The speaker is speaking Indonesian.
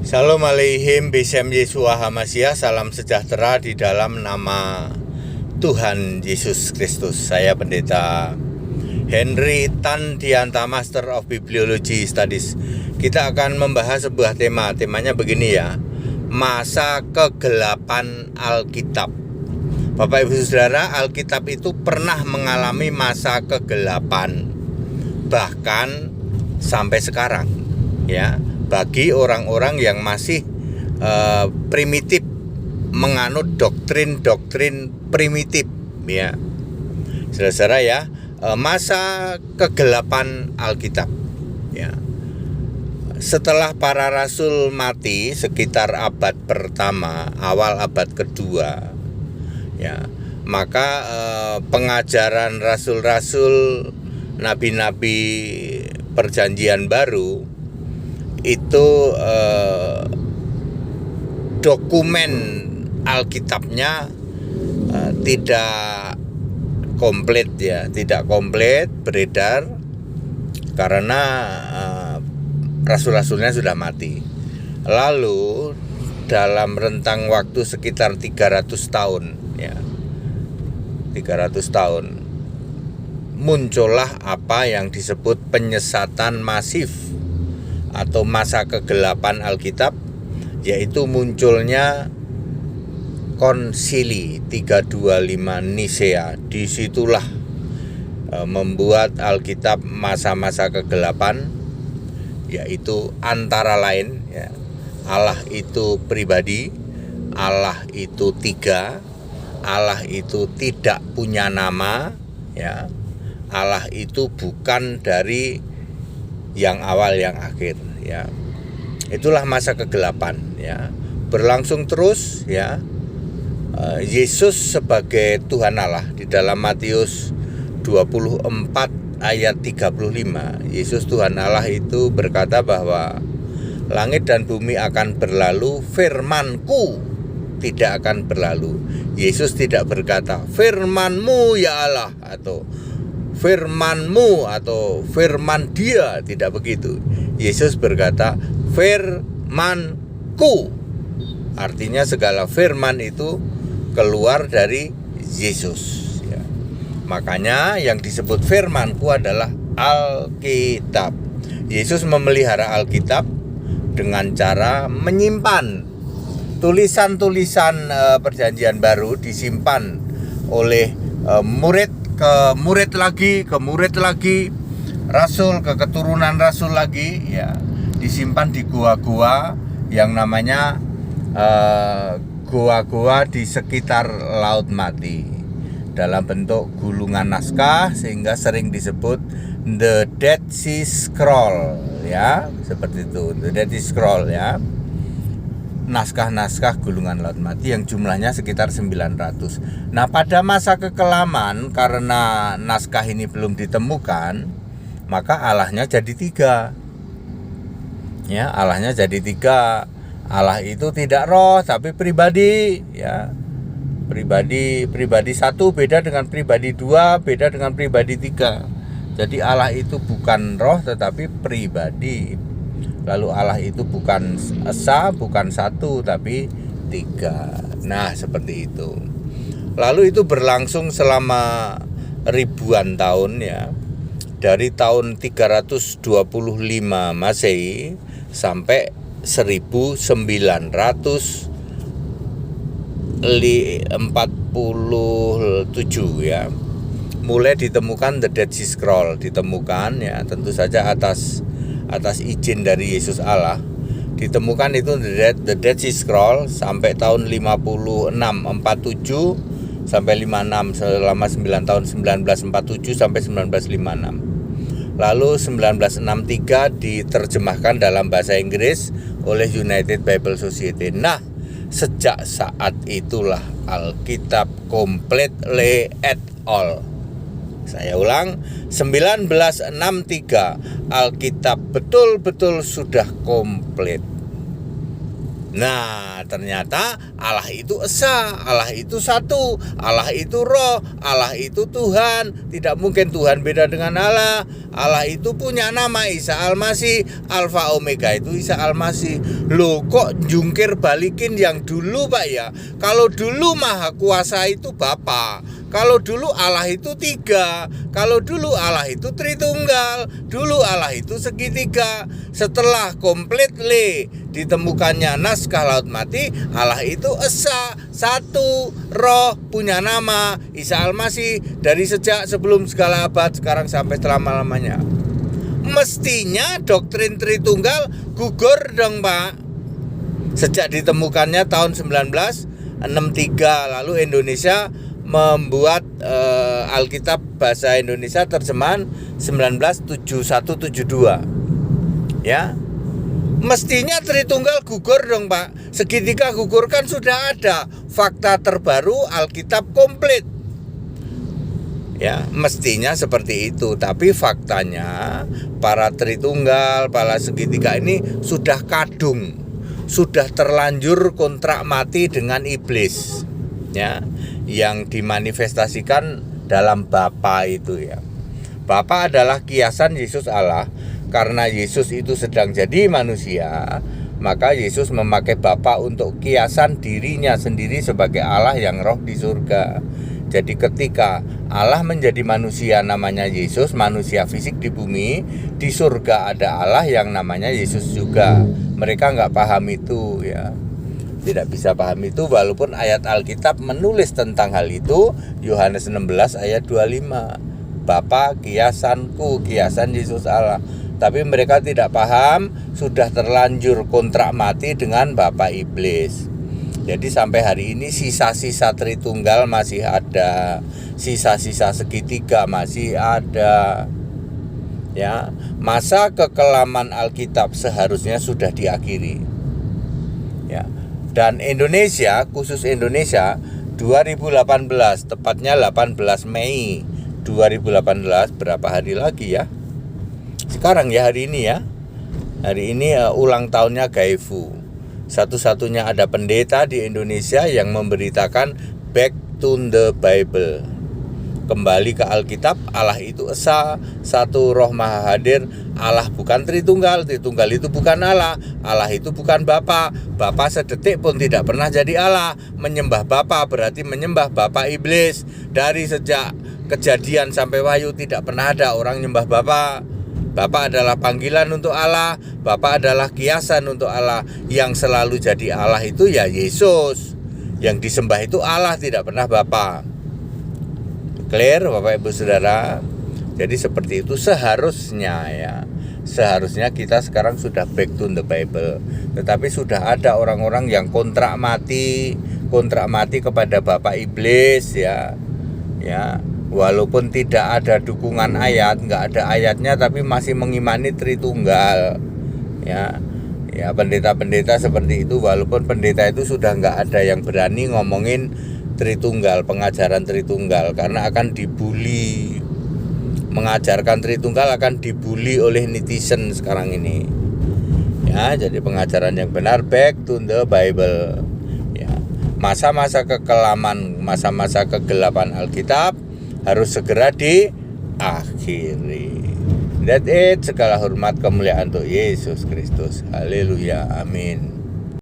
Shalom Aleihim, Besem Yeshua Hamasyah, salam sejahtera di dalam nama Tuhan Yesus Kristus. Saya Pendeta Henry Tan Dianta, Master of Bibliology Studies. Kita akan membahas sebuah temanya begini ya, masa kegelapan Alkitab. Bapak Ibu Saudara, Alkitab itu pernah mengalami masa kegelapan, bahkan sampai sekarang ya. Bagi orang-orang yang masih primitif, menganut doktrin-doktrin primitif ya, saudara-saudara ya, masa kegelapan Alkitab ya. Setelah para rasul mati sekitar abad pertama, awal abad kedua ya, maka pengajaran rasul-rasul, nabi-nabi perjanjian baru itu dokumen Alkitabnya tidak komplit ya, tidak komplit beredar karena rasul-rasulnya sudah mati. Lalu dalam rentang waktu sekitar 300 tahun ya, 300 tahun muncullah apa yang disebut penyesatan masif atau masa kegelapan Alkitab, yaitu munculnya Konsili 325 Nisea. Disitulah membuat Alkitab masa-masa kegelapan, yaitu antara lain ya, Allah itu pribadi, Allah itu tiga, Allah itu tidak punya nama ya, Allah itu bukan dari yang awal yang akhir ya. Itulah masa kegelapan ya, berlangsung terus ya. Yesus sebagai Tuhan Allah di dalam Matius 24 ayat 35, Yesus Tuhan Allah itu berkata bahwa langit dan bumi akan berlalu, firman-Ku tidak akan berlalu. Yesus tidak berkata firman-Mu ya Allah atau firman-Mu atau firman Dia, tidak begitu. Yesus berkata firman-Ku. Artinya segala firman itu keluar dari Yesus ya. Makanya yang disebut firman-Ku adalah Alkitab. Yesus memelihara Alkitab dengan cara menyimpan tulisan-tulisan perjanjian baru, disimpan oleh murid ke murid lagi, rasul ke keturunan rasul lagi ya, disimpan di gua-gua yang namanya gua-gua di sekitar Laut Mati dalam bentuk gulungan naskah, sehingga sering disebut The Dead Sea Scroll ya, seperti itu, The Dead Sea Scroll ya. Naskah-naskah gulungan Laut Mati yang jumlahnya sekitar 900. Nah, pada masa kekelaman, karena naskah ini belum ditemukan, maka Allahnya jadi tiga ya, Allahnya jadi tiga. Allah itu tidak roh tapi pribadi ya. Pribadi satu beda dengan pribadi dua, beda dengan pribadi tiga. Jadi Allah itu bukan roh tetapi pribadi. Lalu Allah itu bukan esa, bukan satu, tapi tiga. Nah, seperti itu. Lalu itu berlangsung selama ribuan tahun ya. Dari tahun 325 Masehi sampai 1947 ya. Mulai ditemukan The Dead Sea Scroll, ditemukan ya, tentu saja atas izin dari Yesus Allah. Ditemukan itu The Dead Sea Scroll sampai tahun 5647 sampai 56, selama 9 tahun, 1947 sampai 1956. Lalu 1963 diterjemahkan dalam bahasa Inggris oleh United Bible Society. Nah, sejak saat itulah Alkitab completely at all. Saya ulang, 1963 Alkitab betul-betul sudah komplit. Nah, ternyata Allah itu esa, Allah itu satu, Allah itu roh, Allah itu Tuhan. Tidak mungkin Tuhan beda dengan Allah. Allah itu punya nama Isa Al-Masih, Alfa Omega itu Isa Al-Masih. Loh, kok jungkir balikin yang dulu, Pak ya? Kalau dulu Maha Kuasa itu Bapa, kalau dulu Allah itu tiga, kalau dulu Allah itu Tritunggal, dulu Allah itu segitiga. Setelah completely ditemukannya naskah Laut Mati, Allah itu esa, satu, roh, punya nama Isa Al-Masih dari sejak sebelum segala abad, sekarang sampai selama-lamanya. Mestinya doktrin Tritunggal gugur dong, Pak. Sejak ditemukannya tahun 1963, lalu Indonesia membuat Alkitab bahasa Indonesia terjemahan 1971-72. Ya, mestinya Tritunggal gugur dong, Pak. Segitiga gugur kan sudah ada. Fakta terbaru Alkitab komplit. Ya, mestinya seperti itu. Tapi faktanya para Tritunggal, para segitiga ini sudah kadung, sudah terlanjur kontrak mati dengan iblis. Ya, yang dimanifestasikan dalam Bapa itu ya. Bapa adalah kiasan Yesus Allah. Karena Yesus itu sedang jadi manusia, maka Yesus memakai Bapa untuk kiasan dirinya sendiri sebagai Allah yang roh di surga. Jadi ketika Allah menjadi manusia namanya Yesus, manusia fisik di bumi, di surga ada Allah yang namanya Yesus juga. Mereka nggak paham itu ya. Tidak bisa paham itu walaupun ayat Alkitab menulis tentang hal itu. Yohanes 16 ayat 25. Bapa kiasanku, kiasan Yesus Allah. Tapi mereka tidak paham, sudah terlanjur kontrak mati dengan Bapa Iblis. Jadi sampai hari ini sisa-sisa Tritunggal masih ada, sisa-sisa segitiga masih ada. Ya, masa kekelaman Alkitab seharusnya sudah diakhiri. Ya. Dan Indonesia, khusus Indonesia 2018, tepatnya 18 Mei 2018, berapa hari lagi ya? Sekarang ya, hari ini ya. Hari ini ulang tahunnya Gaifu. Satu-satunya ada pendeta di Indonesia yang memberitakan back to the Bible. Kembali ke Alkitab, Allah itu esa, satu, roh maha hadir. Allah bukan Tritunggal, Tritunggal itu bukan Allah. Allah itu bukan Bapa. Bapa sedetik pun tidak pernah jadi Allah. Menyembah Bapa berarti menyembah Bapa Iblis. Dari sejak Kejadian sampai Wahyu tidak pernah ada orang nyembah Bapa. Bapa adalah panggilan untuk Allah, Bapa adalah kiasan untuk Allah. Yang selalu jadi Allah itu ya Yesus. Yang disembah itu Allah, tidak pernah Bapa. Clear Bapak Ibu Saudara? Jadi seperti itu seharusnya ya. Seharusnya kita sekarang sudah back to the Bible. Tetapi sudah ada orang-orang yang kontrak mati kepada Bapa Iblis ya. Ya. Walaupun tidak ada dukungan ayat, nggak ada ayatnya, tapi masih mengimani Tritunggal. Ya, pendeta-pendeta seperti itu, walaupun pendeta itu sudah nggak ada yang berani ngomongin Tritunggal, pengajaran Tritunggal, karena akan dibully. Mengajarkan Tritunggal akan dibully oleh netizen sekarang ini. Ya, jadi pengajaran yang benar back to the Bible. Ya, masa-masa kekelaman, masa-masa kegelapan Alkitab harus segera diakhiri. That's it. Segala hormat kemuliaan untuk Yesus Kristus. Haleluya. Amin.